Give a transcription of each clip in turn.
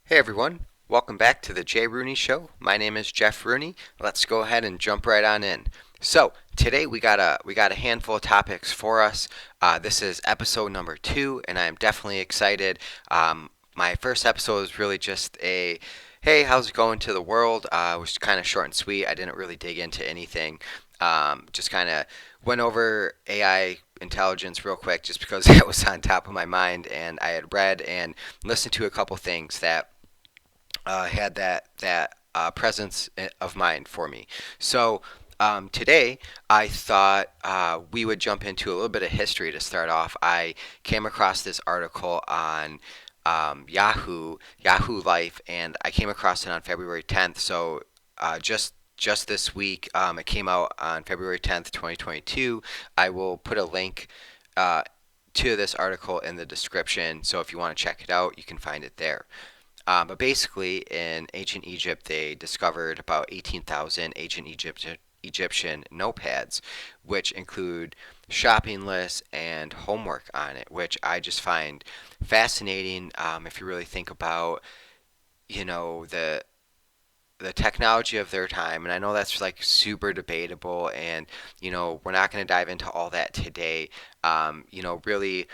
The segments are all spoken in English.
Hey everyone, welcome back to the JRooneyShow. My name is Jeff Rooney. Let's go ahead and jump right on in. So today we got a handful of topics for us. This is episode number 2, and I'm definitely excited. My first episode was really just a hey, how's it going to the world? It was kind of short and sweet. I didn't really dig into anything. Just kind of went over AI intelligence real quick, just because it was on top of my mind, and I had read and listened to a couple things that had that presence of mind for me. So today, I thought we would jump into a little bit of history to start off. I came across this article on Yahoo Life, and I came across it on February 10th. So just this week, it came out on February 10th, 2022. I will put a link to this article in the description. So if you want to check it out, you can find it there. But basically, in ancient Egypt, they discovered about 18,000 ancient Egyptian notepads, which include shopping lists and homework on it, which I just find fascinating. If you really think about, you know, the technology of their time, and I know that's like super debatable, and we're not going to dive into all that today. Really,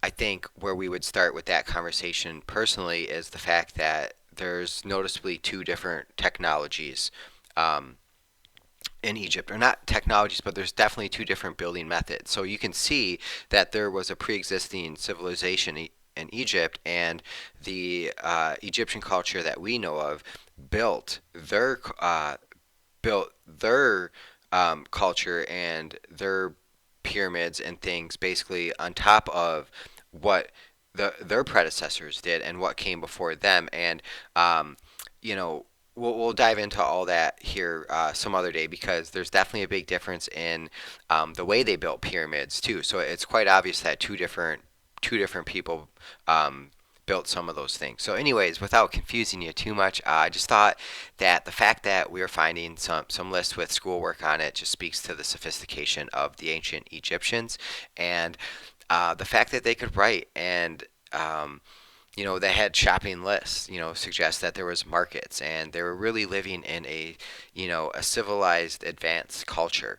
I think where we would start with that conversation personally is the fact that there's noticeably two different technologies um, in Egypt, or not technologies, but there's definitely two different building methods. So you can see that there was a pre-existing civilization in Egypt, and the Egyptian culture that we know of built their built their culture and their pyramids and things basically on top of what their predecessors did and what came before them. And um, you know, we'll dive into all that here some other day, because there's definitely a big difference in the way they built pyramids too. So it's quite obvious that two different people built some of those things. So, anyways, without confusing you too much, I just thought that the fact that we are finding some lists with schoolwork on it just speaks to the sophistication of the ancient Egyptians, and the fact that they could write, and they had shopping lists, suggests that there was markets, and they were really living in a civilized, advanced culture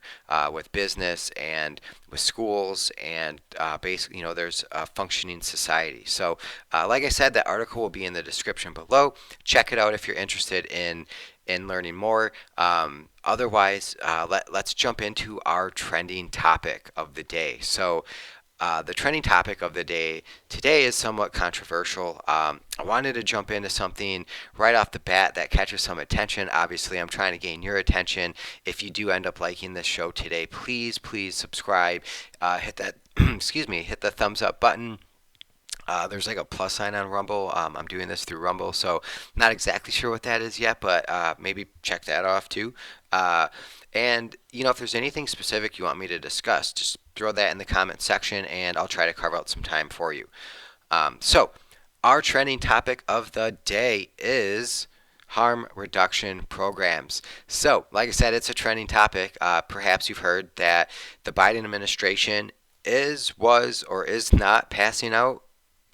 with business and with schools, and basically, there's a functioning society. So, like I said, that article will be in the description below. Check it out if you're interested in learning more. Otherwise, let's jump into our trending topic of the day. So, the trending topic of the day today is somewhat controversial. I wanted to jump into something right off the bat that catches some attention. Obviously, I'm trying to gain your attention. If you do end up liking this show today, please subscribe. Hit that, excuse me, hit the thumbs up button. There's like a plus sign on Rumble. I'm doing this through Rumble, so not exactly sure what that is yet, but maybe check that off too. Uh, and if there's anything specific you want me to discuss, just throw that in the comment section, and I'll try to carve out some time for you. So, our trending topic of the day is harm reduction programs. So, like I said, it's a trending topic. Perhaps you've heard that the Biden administration was, or is not passing out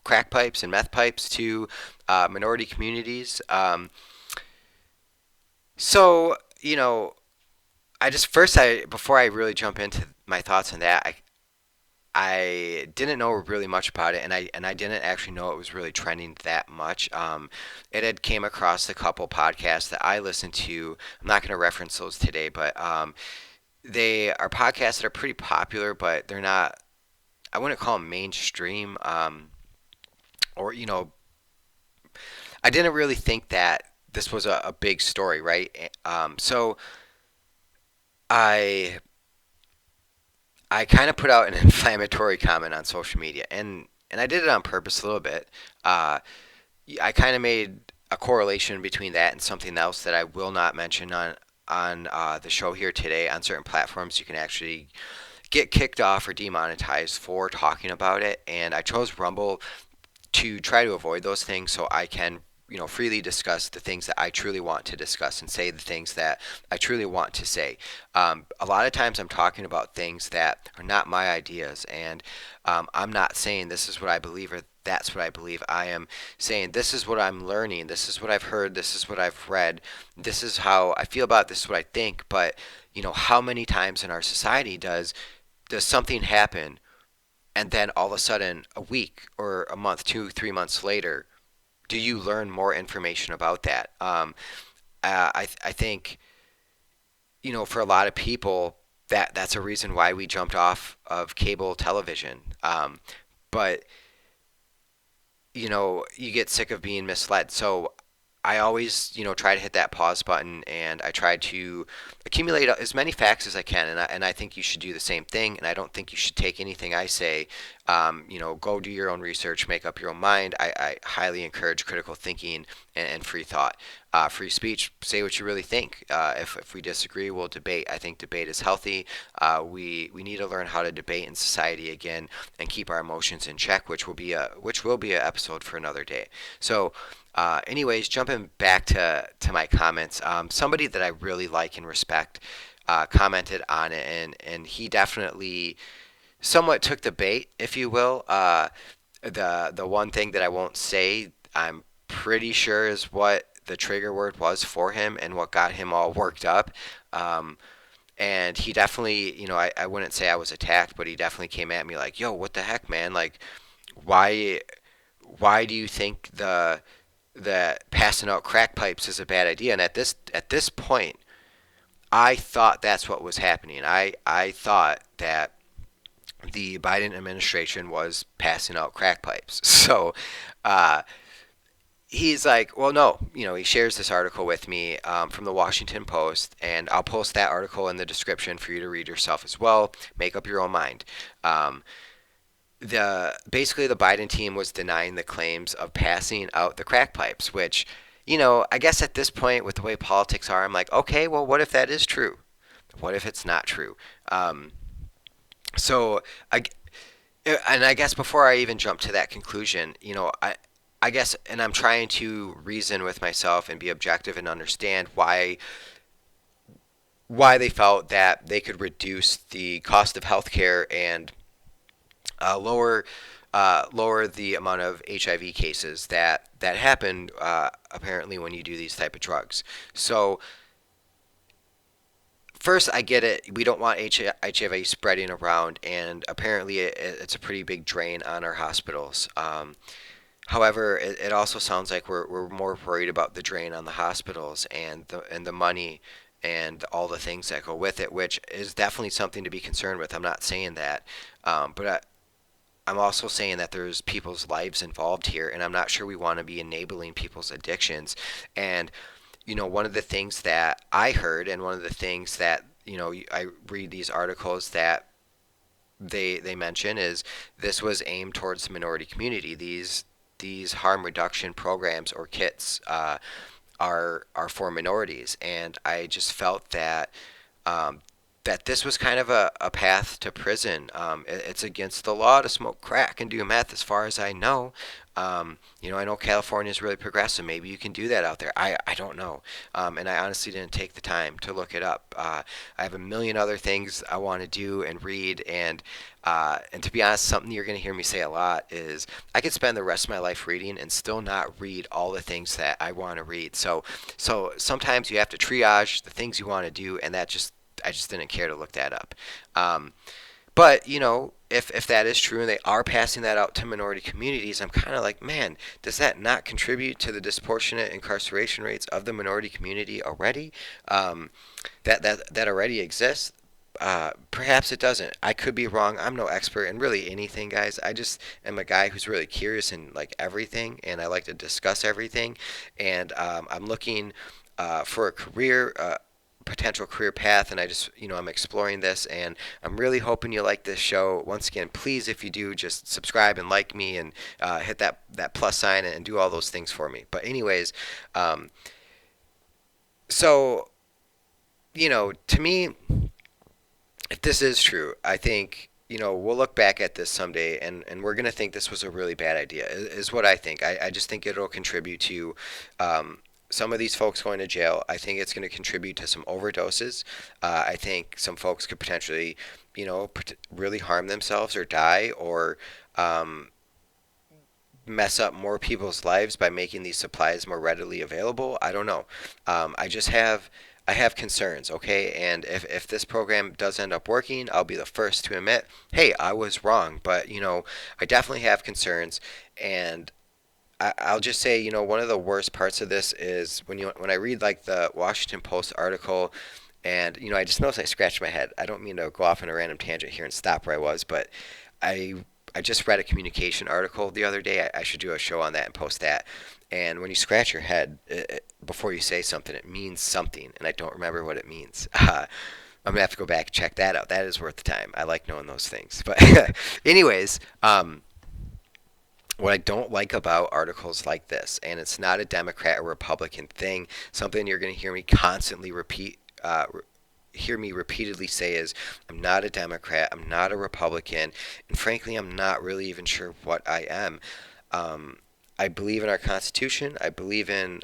crack pipes and meth pipes to minority communities. So, I just first, I before I really jump into my thoughts on that, I didn't know really much about it, and I didn't actually know it was really trending that much. It had came across a couple podcasts that I listened to. I'm not going to reference those today, but they are podcasts that are pretty popular, but they're not. I wouldn't call them mainstream. Or I didn't really think that this was a big story, right? So I I kind of put out an inflammatory comment on social media, and I did it on purpose a little bit. Uh, I kind of made a correlation between that and something else that I will not mention on the show here today. On certain platforms, you can actually get kicked off or demonetized for talking about it, and I chose Rumble to try to avoid those things, so I can freely discuss the things that I truly want to discuss and say the things that I truly want to say. A lot of times I'm talking about things that are not my ideas, and I'm not saying this is what I believe, or That's what I believe. I am saying this is what I'm learning. This is what I've heard. This is what I've read. This is how I feel about it. This is what I think. But how many times in our society does something happen, and then all of a sudden, a week or a month, 2, 3 months later, do you learn more information about that? I think for a lot of people that's a reason why we jumped off of cable television. But you get sick of being misled. So I always, try to hit that pause button, and I try to accumulate as many facts as I can. And I think you should do the same thing. And I don't think you should take anything I say. Go do your own research, make up your own mind. I highly encourage critical thinking and free thought. Free speech, say what you really think. If we disagree, we'll debate. I think debate is healthy. We need to learn how to debate in society again and keep our emotions in check, which will be a episode for another day. So, anyways, jumping back to my comments, somebody that I really like and respect commented on it, and he definitely somewhat took the bait, if you will. The one thing that I won't say, I'm pretty sure is what the trigger word was for him and what got him all worked up. Um, and he definitely, I wouldn't say I was attacked, but he definitely came at me like, "Yo, what the heck, man? Like, why why do you think that passing out crack pipes is a bad idea?" And at this point, I thought that's what was happening. I thought that the Biden administration was passing out crack pipes. So uh, he's like, well, no, he shares this article with me from the Washington Post, and I'll post that article in the description for you to read yourself as well. Make up your own mind. Um, basically the Biden team was denying the claims of passing out the crack pipes, which, I guess at this point with the way politics are, I'm like, okay, well, what if that is true? What if it's not true? Um, so I, and I guess before I even jump to that conclusion, I guess, and I'm trying to reason with myself and be objective and understand why they felt that they could reduce the cost of healthcare and lower the amount of HIV cases that happen apparently when you do these type of drugs. So first, I get it. We don't want HIV spreading around, and apparently it's a pretty big drain on our hospitals. However, it also sounds like we're more worried about the drain on the hospitals and the money and all the things that go with it, which is definitely something to be concerned with. I'm not saying that, but I'm also saying that there's people's lives involved here, and I'm not sure we want to be enabling people's addictions. And one of the things that I heard, and one of the things that I read these articles that they mention is this was aimed towards the minority community. These harm reduction programs or kits are for minorities, and I just felt um, that this was kind of a path to prison. It's against the law to smoke crack and do meth, as far as I know. I know California is really progressive. Maybe you can do that out there. I don't know. And I honestly didn't take the time to look it up. I have a million other things I want to do and read. And to be honest, something you're going to hear me say a lot is I could spend the rest of my life reading and still not read all the things that I want to read. So sometimes you have to triage the things you want to do, and I just didn't care to look that up. But if that is true and they are passing that out to minority communities, I'm kind of like, man, does that not contribute to the disproportionate incarceration rates of the minority community already? That already exists. Perhaps it doesn't. I could be wrong. I'm no expert in really anything, guys. I just am a guy who's really curious in like everything, and I like to discuss everything. And I'm looking for a potential career path, and I'm exploring this, and I'm really hoping you like this show. Once again, please, if you do, just subscribe and like me, and hit that plus sign and do all those things for me. But anyways, um, so to me, if this is true, I think we'll look back at this someday, and we're gonna think this was a really bad idea. Is what I think. I just think it'll contribute to some of these folks going to jail. I think it's going to contribute to some overdoses. I think some folks could potentially, really harm themselves or die, or mess up more people's lives by making these supplies more readily available? I don't know. I have concerns, okay? And if this program does end up working, I'll be the first to admit, hey, I was wrong. But, I definitely have concerns. And I'll just say, one of the worst parts of this is when I read like the Washington Post article, and I just noticed I scratched my head. I don't mean to go off on a random tangent here and stop where I was, but I I just read a communication article the other day. I should do a show on that and post that. And when you scratch your head before you say something, it means something, and I don't remember what it means. I'm gonna have to go back and check that out. That is worth the time. I like knowing those things. But anyways, what I don't like about articles like this, and it's not a Democrat or Republican thing, something you're going to hear me constantly hear me repeatedly say is, I'm not a Democrat, I'm not a Republican, and frankly, I'm not really even sure what I am. I believe in our Constitution. I believe in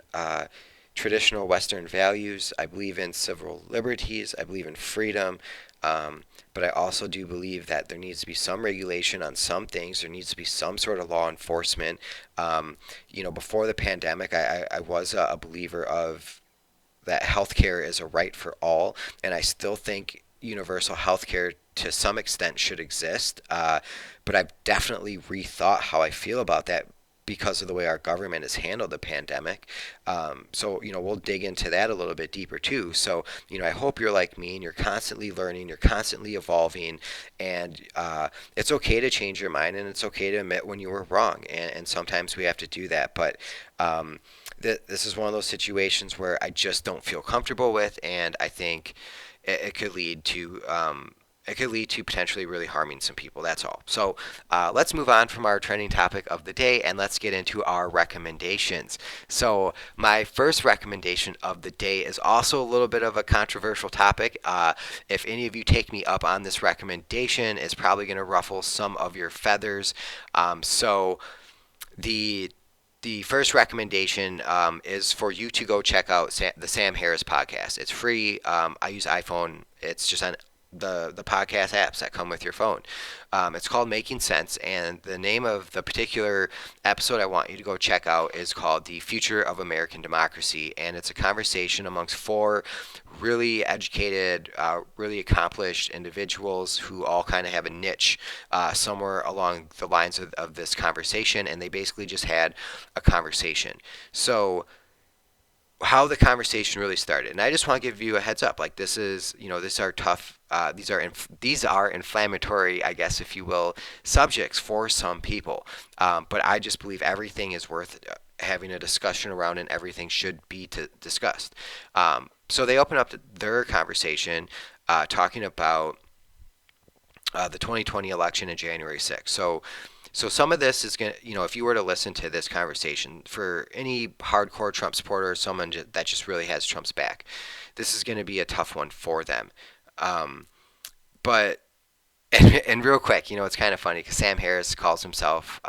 traditional Western values. I believe in civil liberties. I believe in freedom. But I also do believe that there needs to be some regulation on some things. There needs to be some sort of law enforcement. Before the pandemic, I was a believer of that healthcare is a right for all, and I still think universal healthcare to some extent should exist. But I've definitely rethought how I feel about that because of the way our government has handled the pandemic. So we'll dig into that a little bit deeper too. So, I hope you're like me and you're constantly learning, you're constantly evolving, and it's okay to change your mind and it's okay to admit when you were wrong. And sometimes we have to do that. But this is one of those situations where I just don't feel comfortable with, and I think it could lead to potentially really harming some people. That's all. So let's move on from our trending topic of the day and let's get into our recommendations. So my first recommendation of the day is also a little bit of a controversial topic. If any of you take me up on this recommendation, it's probably going to ruffle some of your feathers. So the the first recommendation is for you to go check out the Sam Harris podcast. It's free. I use iPhone. It's just on the podcast apps that come with your phone. It's called Making Sense, and the name of the particular episode I want you to go check out is called The Future of American Democracy, and it's a conversation amongst four really educated, really accomplished individuals who all kind of have a niche somewhere along the lines of this conversation, and they basically just had a conversation. So how the conversation really started. And I just want to give you a heads up. Like this is, these are tough. These are inflammatory, I guess, if you will, subjects for some people. But I just believe everything is worth having a discussion around, and everything should be discussed. So they open up their conversation talking about the 2020 election in January 6th. So some of this is going to, if you were to listen to this conversation, for any hardcore Trump supporter or someone that just really has Trump's back, this is going to be a tough one for them. But, and real quick, it's kind of funny because Sam Harris calls himself,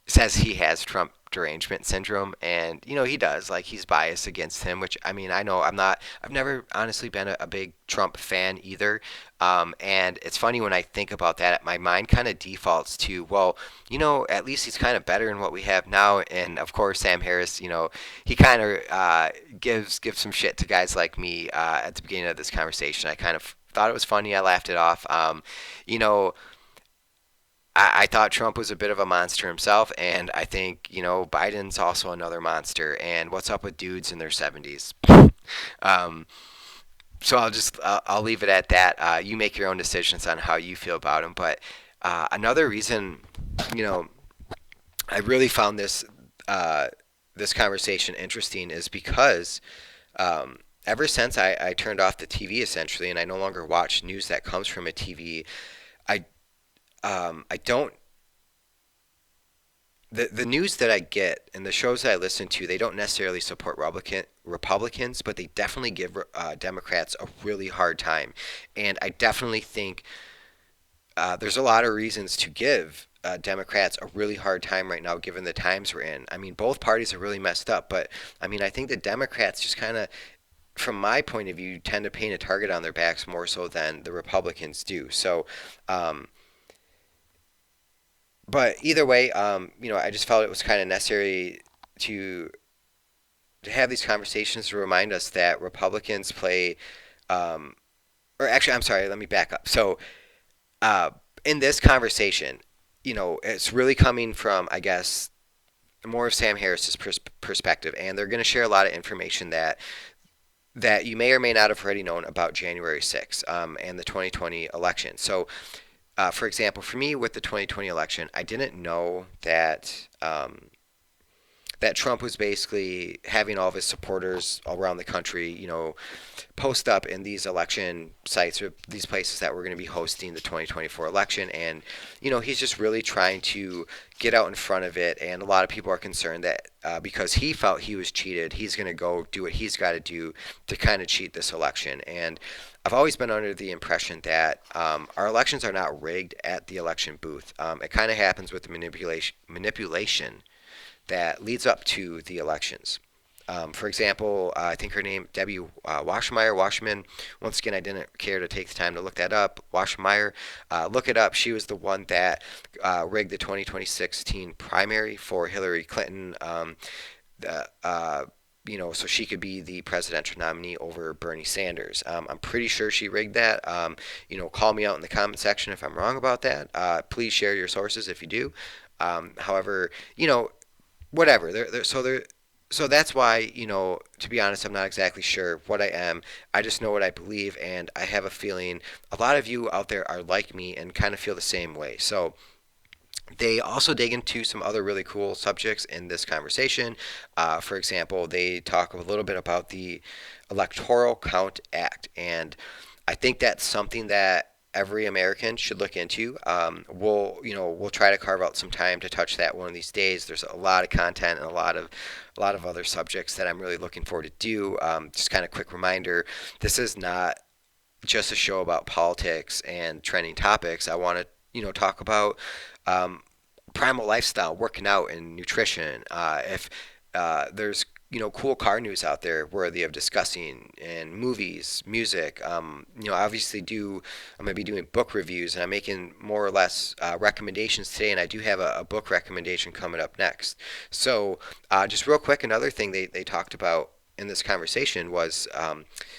says he has Trump derangement syndrome, and he does. Like, he's biased against him, which I mean, I know I've never honestly been a big Trump fan either. And it's funny when I think about that, my mind kind of defaults to, well, at least he's kind of better than what we have now. And of course, Sam Harris, he kind of gives some shit to guys like me at the beginning of this conversation. I kind of thought it was funny. I laughed it off. You know, I thought Trump was a bit of a monster himself, and I think, Biden's also another monster. And what's up with dudes in their 70s? um, so I'll leave it at that. You make your own decisions on how you feel about him. But another reason, you know, I really found this conversation interesting is because ever since I turned off the TV essentially, and I no longer watch news that comes from a TV, I I don't. The news that I get and the shows that I listen to, they don't necessarily support Republicans, but they definitely give Democrats a really hard time. And I definitely think there's a lot of reasons to give Democrats a really hard time right now, given the times we're in. I mean, both parties are really messed up, but I mean, I think the Democrats just kind of, from my point of view, tend to paint a target on their backs more so than the Republicans do. So, um, But either way, I just felt it was kind of necessary to to have these conversations to remind us that Republicans play, um, or actually, I'm sorry, let me back up. So, uh, in this conversation, it's really coming from, I guess, more of Sam Harris's perspective, and they're going to share a lot of information that you may or may not have already known about January 6th and the 2020 election. So, for example, for me with the 2020 election, I didn't know that Trump was basically having all of his supporters all around the country, post up in these election sites or these places that were going to be hosting the 2024 election. And, he's just really trying to get out in front of it. And a lot of people are concerned that because he felt he was cheated, he's going to go do what he's got to do to kind of cheat this election. And I've always been under the impression that our elections are not rigged at the election booth. It kind of happens with the manipulation that leads up to the elections. For example, I think her name, Debbie Washmeyer. Once again, I didn't care to take the time to look that up. Washmeyer, look it up. She was the one that rigged the 2016 primary for Hillary Clinton. The, so she could be the presidential nominee over Bernie Sanders. I'm pretty sure she rigged that. Call me out in the comment section if I'm wrong about that. Please share your sources if you do. However, whatever. So that's why, to be honest, I'm not exactly sure what I am. I just know what I believe, and I have a feeling a lot of you out there are like me and kind of feel the same way. So they also dig into some other really cool subjects in this conversation. For example, they talk a little bit about the Electoral Count Act, and I think that's something that every American should look into. We'll try to carve out some time to touch that one of these days. There's a lot of content and a lot of other subjects that I'm really looking forward to do. Just kind of quick reminder: this is not just a show about politics and trending topics. I want to talk about um, primal lifestyle, working out, and nutrition. If there's cool car news out there worthy of discussing, and movies, music. Obviously I'm gonna be doing book reviews, and I'm making more or less recommendations today, and I do have a book recommendation coming up next. So just real quick, another thing they talked about in this conversation was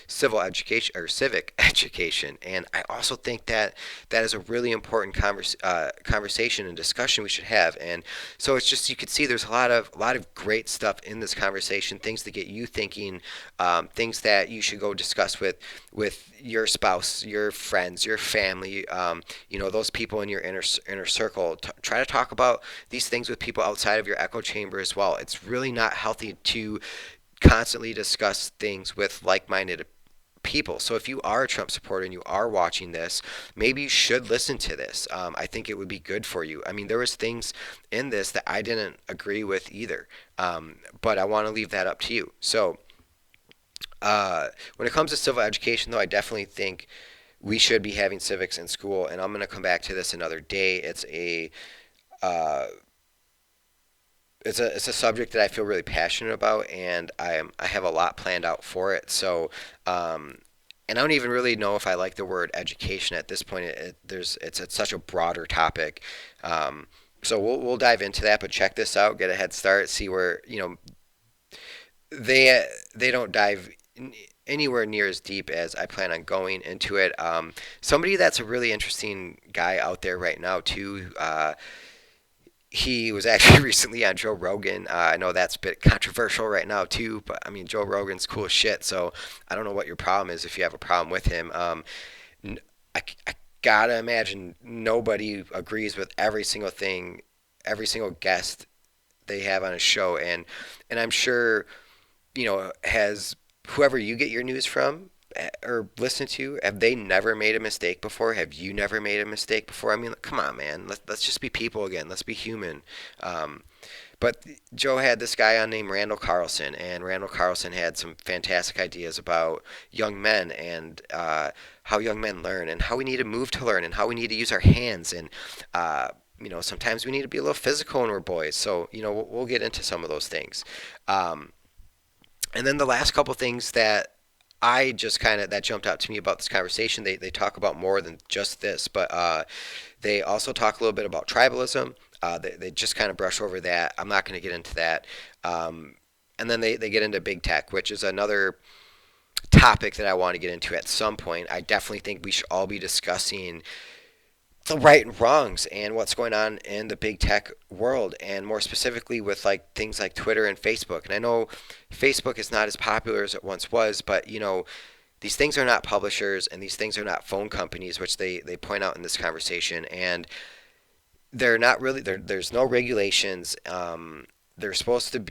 civil education or civic education, and I also think that that is a really important conversation and discussion we should have. And so it's just you could see there's a lot of great stuff in this conversation, things to get you thinking, things that you should go discuss with your spouse, your friends, your family, those people in your inner circle. Try to talk about these things with people outside of your echo chamber as well. It's really not healthy to constantly discuss things with like-minded people. So if you are a Trump supporter and you are watching this, maybe you should listen to this. I think it would be good for you. I mean, there was things in this that I didn't agree with either, but I want to leave that up to you. So when it comes to civil education, though, I definitely think we should be having civics in school, and I'm going to come back to this another day. Uh, it's a subject that I feel really passionate about, and I have a lot planned out for it. So, and I don't even really know if I like the word education at this point. It's such a broader topic. So we'll dive into that, but check this out, get a head start, see where they don't dive anywhere near as deep as I plan on going into it. Somebody that's a really interesting guy out there right now too. He was actually recently on Joe Rogan. I know that's a bit controversial right now too, but I mean Joe Rogan's cool as shit. So I don't know what your problem is if you have a problem with him. I gotta imagine nobody agrees with every single thing, every single guest they have on a show, and I'm sure has whoever you get your news from or listen to, have they never made a mistake before? Have you never made a mistake before? I mean, come on, man. Let's just be people again. Let's be human. Um, but Joe had this guy on named Randall Carlson, and Randall Carlson had some fantastic ideas about young men and how young men learn and how we need to move to learn and how we need to use our hands and sometimes we need to be a little physical when we're boys. So we'll get into some of those things. Um, and then the last couple things that I just kind of that jumped out to me about this conversation. They talk about more than just this, but they also talk a little bit about tribalism. They just kind of brush over that. I'm not going to get into that. And then they get into big tech, which is another topic that I want to get into at some point. I definitely think we should all be discussing the right and wrongs and what's going on in the big tech world, and more specifically with like things like Twitter and Facebook. And I know Facebook is not as popular as it once was, but these things are not publishers and these things are not phone companies, which they point out in this conversation. And they're not really there's no regulations. They're supposed to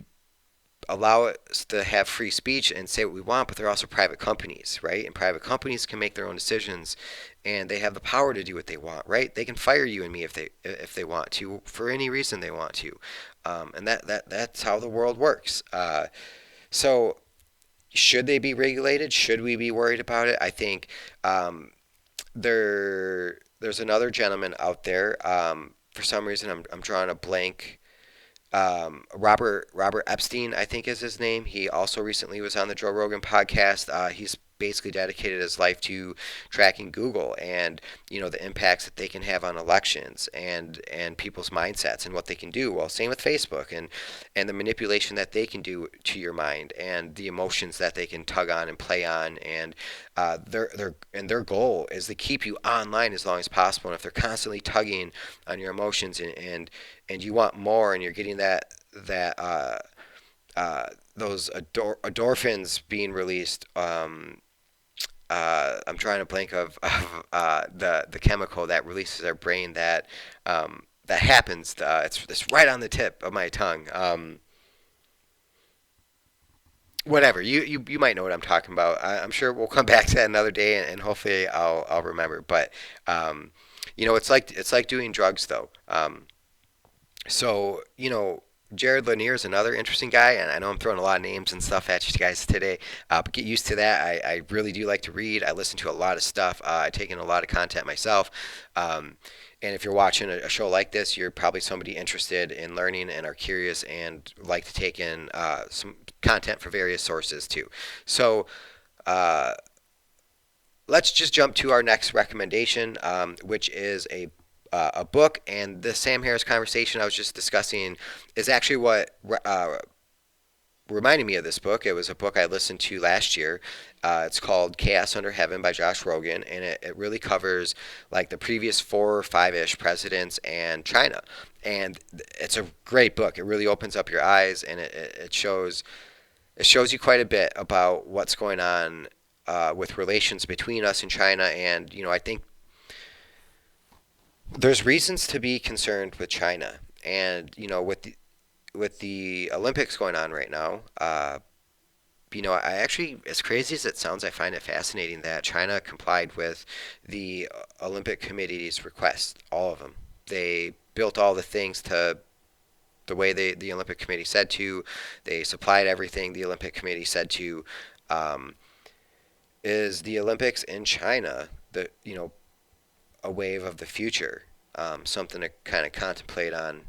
allow us to have free speech and say what we want, but they're also private companies, right? And private companies can make their own decisions, and they have the power to do what they want, right? They can fire you and me if they want to for any reason they want to, and that's how the world works. So should they be regulated? Should we be worried about it? I think there's another gentleman out there. For some reason, I'm drawing a blank. Robert Epstein, I think is his name. He also recently was on the Joe Rogan podcast. He's basically dedicated his life to tracking Google and the impacts that they can have on elections and people's mindsets and what they can do. Well, same with Facebook and the manipulation that they can do to your mind and the emotions that they can tug on and play on, and their goal is to keep you online as long as possible. And if they're constantly tugging on your emotions and you want more, and you're getting those endorphins being released. I'm trying to blank of the chemical that releases our brain that happens. It's right on the tip of my tongue. Whatever, you might know what I'm talking about. I'm sure we'll come back to that another day, and hopefully I'll remember. But it's like doing drugs though. So, Jared Lanier is another interesting guy, and I know I'm throwing a lot of names and stuff at you guys today, but get used to that. I really do like to read. I listen to a lot of stuff. I take in a lot of content myself. And if you're watching a show like this, you're probably somebody interested in learning and are curious and like to take in some content from various sources too. So, let's just jump to our next recommendation, which is a book. And the Sam Harris conversation I was just discussing is actually what reminded me of this book. It was a book I listened to last year. It's called Chaos Under Heaven by Josh Rogan, and it really covers like the previous 4 or 5-ish presidents and China. And it's a great book. It really opens up your eyes, and it shows you quite a bit about what's going on with relations between us and China. And I think there's reasons to be concerned with China, and with the Olympics going on right now. I actually, as crazy as it sounds, I find it fascinating that China complied with the Olympic Committee's request, all of them. They built all the things to the way the Olympic Committee said to. They supplied everything the Olympic Committee said to. Is the Olympics in China a wave of the future? Something to kind of contemplate on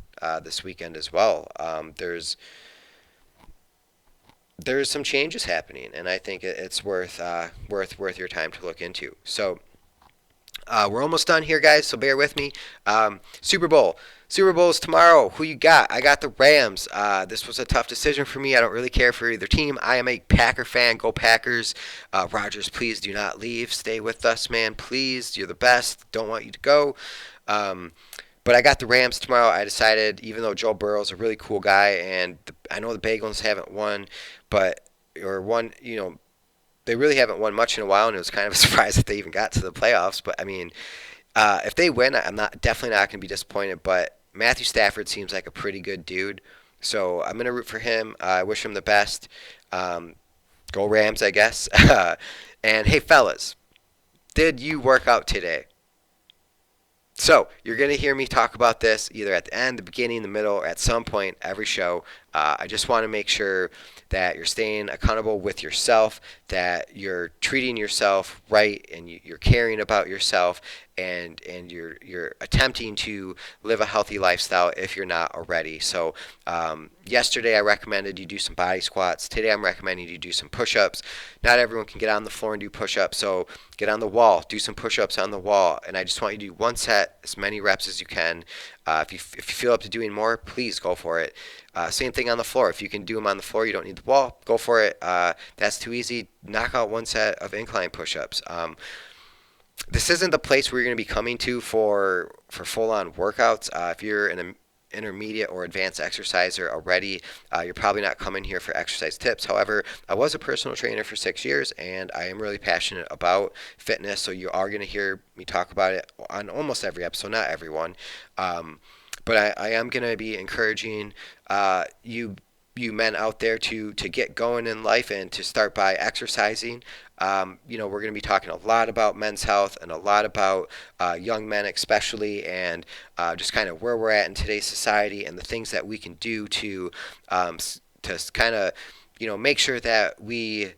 this weekend as well. There's some changes happening, and I think it's worth your time to look into. So we're almost done here, guys. So bear with me. Super Bowl. Super Bowl is tomorrow. Who you got? I got the Rams. This was a tough decision for me. I don't really care for either team. I am a Packer fan. Go Packers. Rodgers, please do not leave. Stay with us, man. Please. You're the best. Don't want you to go. But I got the Rams tomorrow. I decided, even though Joe Burrow is a really cool guy, and I know the Bengals haven't won, they really haven't won much in a while, and it was kind of a surprise that they even got to the playoffs. But I mean, if they win, I'm definitely not going to be disappointed. But Matthew Stafford seems like a pretty good dude, so I'm going to root for him. I wish him the best. Go Rams, I guess. And hey, fellas, did you work out today? So, you're going to hear me talk about this either at the end, the beginning, the middle, or at some point every show. I just want to make sure that you're staying accountable with yourself, that you're treating yourself right, and you're caring about yourself, and you're attempting to live a healthy lifestyle if you're not already. So yesterday I recommended you do some body squats. Today I'm recommending you do some push-ups. Not everyone can get on the floor and do push-ups, so get on the wall, do some push-ups on the wall, and I just want you to do one set, as many reps as you can. If you feel up to doing more, please go for it. Same thing on the floor. If you can do them on the floor, you don't need the wall, go for it. That's too easy. Knock out one set of incline push ups. This isn't the place where you're going to be coming to for full on workouts. If you're an intermediate or advanced exerciser already, you're probably not coming here for exercise tips. However, I was a personal trainer for 6 years, and I am really passionate about fitness, so you are going to hear me talk about it on almost every episode, not everyone. But I am going to be encouraging you men out there to get going in life and to start by exercising. We're going to be talking a lot about men's health and a lot about young men especially, and just kind of where we're at in today's society and the things that we can do to kind of make sure that we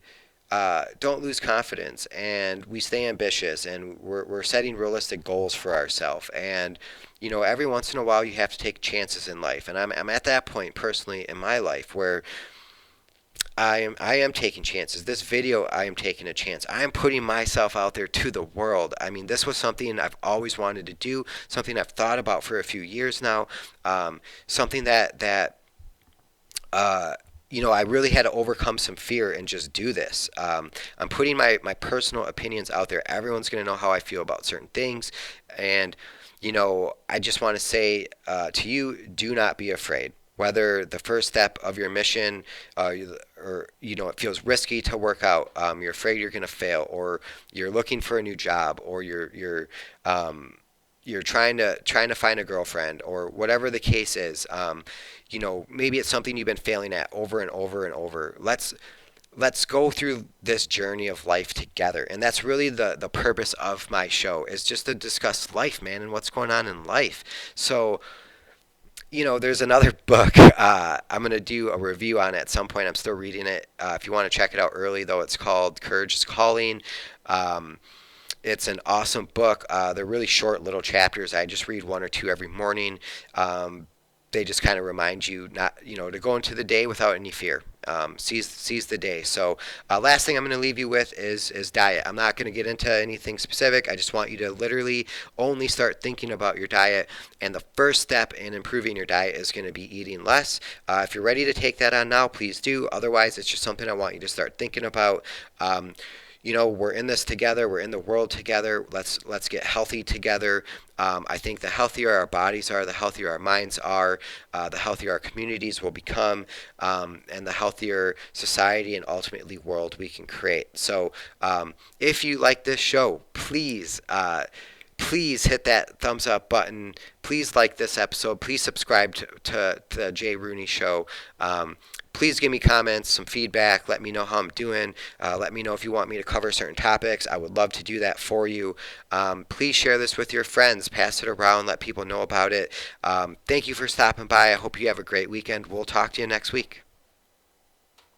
don't lose confidence and we stay ambitious and we're setting realistic goals for ourselves. And every once in a while you have to take chances in life, and I'm at that point personally in my life where I am taking chances. This video, I am taking a chance. I am putting myself out there to the world. I mean, this was something I've always wanted to do, something I've thought about for a few years now, something that I really had to overcome some fear and just do this. I'm putting my personal opinions out there. Everyone's going to know how I feel about certain things. And, I just want to say to you, do not be afraid. Whether the first step of your mission, or it feels risky to work out, you're afraid you're going to fail, or you're looking for a new job, or you're trying to find a girlfriend, or whatever the case is. Maybe it's something you've been failing at over and over and over. Let's go through this journey of life together, and that's really the purpose of my show, is just to discuss life, man, and what's going on in life. So there's another book. I'm going to do a review on it at some point. I'm still reading it. If you want to check it out early, though, it's called Courage is Calling. It's an awesome book. They're really short little chapters. I just read one or two every morning. They just kind of remind you not, to go into the day without any fear. Seize the day. So last thing I'm going to leave you with is diet. I'm not going to get into anything specific. I just want you to literally only start thinking about your diet. And the first step in improving your diet is going to be eating less. If you're ready to take that on now, please do. Otherwise, it's just something I want you to start thinking about. We're in this together. We're in the world together. Let's get healthy together. I think the healthier our bodies are, the healthier our minds are, the healthier our communities will become, and the healthier society and ultimately world we can create. So if you like this show, please hit that thumbs up button. Please like this episode. Please subscribe to the Jay Rooney Show. Please give me comments, some feedback. Let me know how I'm doing. Let me know if you want me to cover certain topics. I would love to do that for you. Please share this with your friends. Pass it around. Let people know about it. Thank you for stopping by. I hope you have a great weekend. We'll talk to you next week.